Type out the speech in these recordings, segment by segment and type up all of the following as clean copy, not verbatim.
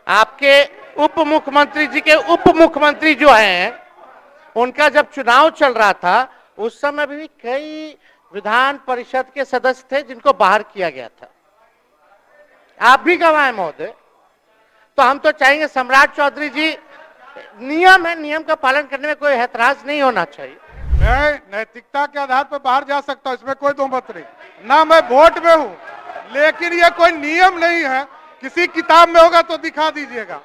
आपके उप मुख्यमंत्री जी के उप मुख्यमंत्री जो हैं, उनका जब चुनाव चल रहा था उस समय भी कई विधान परिषद के सदस्य थे जिनको बाहर किया गया था। आप भी गवाह हैं महोदय। तो हम तो चाहेंगे सम्राट चौधरी जी, नियम है, नियम का पालन करने में कोई ऐतराज नहीं होना चाहिए। मैं नैतिकता के आधार पर बाहर जा सकता हूं, इसमें कोई दो मत नहीं। ना मैं वोट में हूं, लेकिन ये कोई नियम नहीं है। किसी किताब में होगा तो दिखा दीजिएगा,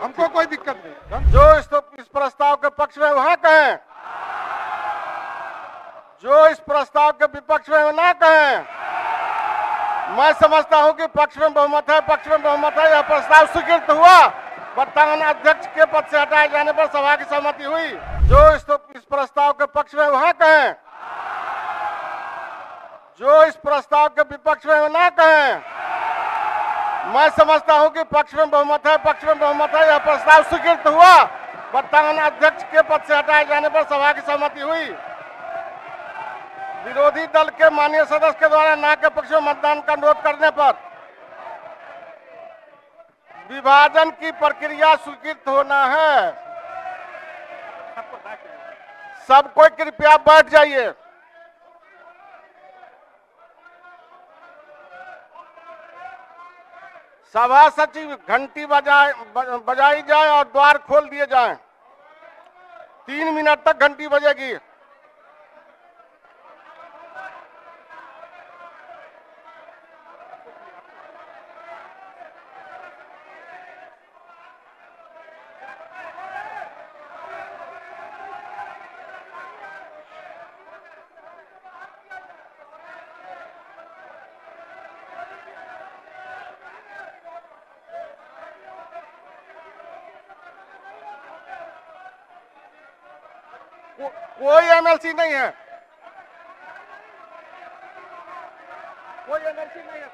हमको कोई दिक्कत नहीं। जो इस प्रस्ताव के पक्ष में वहां कहें, जो इस प्रस्ताव के विपक्ष में ना कहें। मैं समझता हूं कि पक्ष में बहुमत है, पक्ष में बहुमत है। यह प्रस्ताव स्वीकृत हुआ। वर्तमान अध्यक्ष के पद से हटाए जाने पर सभा की सहमति हुई। जो इस प्रस्ताव के पक्ष में वहां कहें, जो इस प्रस्ताव के विपक्ष में ना कहें। मैं समझता हूं कि पक्ष में बहुमत है, पक्ष में बहुमत है। यह प्रस्ताव स्वीकृत हुआ। वर्तमान अध्यक्ष के पद से हटाए जाने पर सभा की सहमति हुई। विरोधी दल के माननीय सदस्य के द्वारा ना के पक्ष में मतदान का अनुरोध करने पर विभाजन की प्रक्रिया स्वीकृत होना है। सब कोई कृपया बैठ जाइए। सभा सचिव घंटी बजाई जाए और द्वार खोल दिए जाएं। 3 मिनट तक घंटी बजेगी। कोई एमएलसी नहीं है, कोई एमएलसी नहीं है।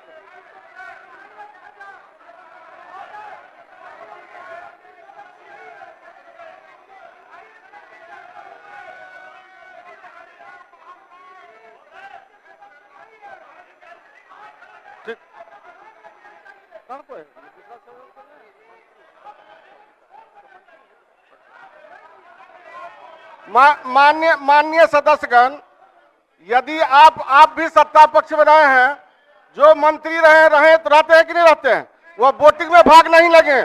ठीक, माननीय सदस्यगण, यदि आप भी सत्ता पक्ष में रहे हैं, जो मंत्री रहे तो रहते हैं कि नहीं रहते हैं? वह वोटिंग में भाग नहीं लगे,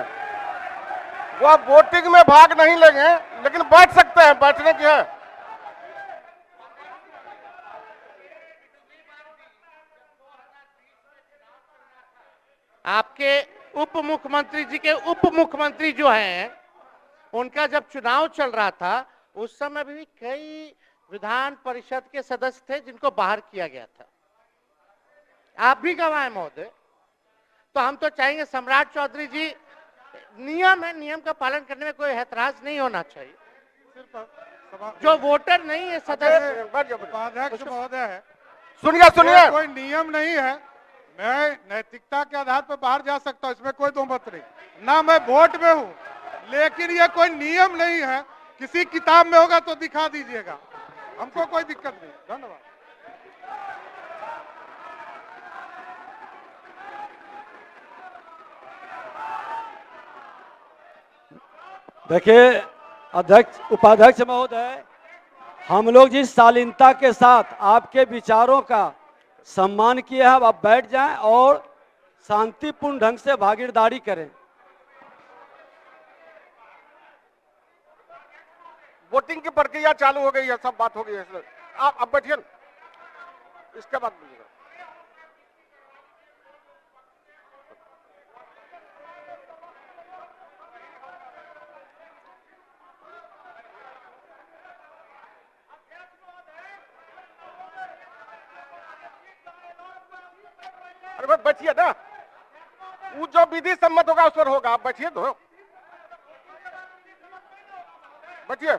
वह वोटिंग में भाग नहीं लगे, लेकिन बैठ सकते हैं, बैठने की है। आपके उप मुख्यमंत्री जी के उप मुख्यमंत्री जो हैं, उनका जब चुनाव चल रहा था उस समय भी कई विधान परिषद के सदस्य थे जिनको बाहर किया गया था। आप भी गवाह हैं महोदय। तो हम तो चाहेंगे सम्राट चौधरी जी, नियम है, नियम का पालन करने में कोई ऐतराज नहीं होना चाहिए। जो वोटर नहीं है सदस्य, उपाध्यक्ष महोदय है, सुनिए, कोई नियम नहीं है। मैं नैतिकता के आधार पर बाहर जा सकता हूं, इसमें कोई दो मत नहीं। ना मैं वोट में हूं, लेकिन ये कोई नियम नहीं है। किसी किताब में होगा तो दिखा दीजिएगा, हमको कोई दिक्कत नहीं। धन्यवाद। देखिए अध्यक्ष, उपाध्यक्ष महोदय, हम लोग जिस शालीनता के साथ आपके विचारों का सम्मान किए हैं, आप बैठ जाएं और शांतिपूर्ण ढंग से भागीदारी करें। वोटिंग की प्रक्रिया चालू हो गई है, सब बात हो गई है। आप बैठिए, इसके बाद बोलिएगा। अरे भाई बैठिए ना, वो जो विधि सम्मत होगा उस पर होगा। आप बैठिए, तो बैठिए।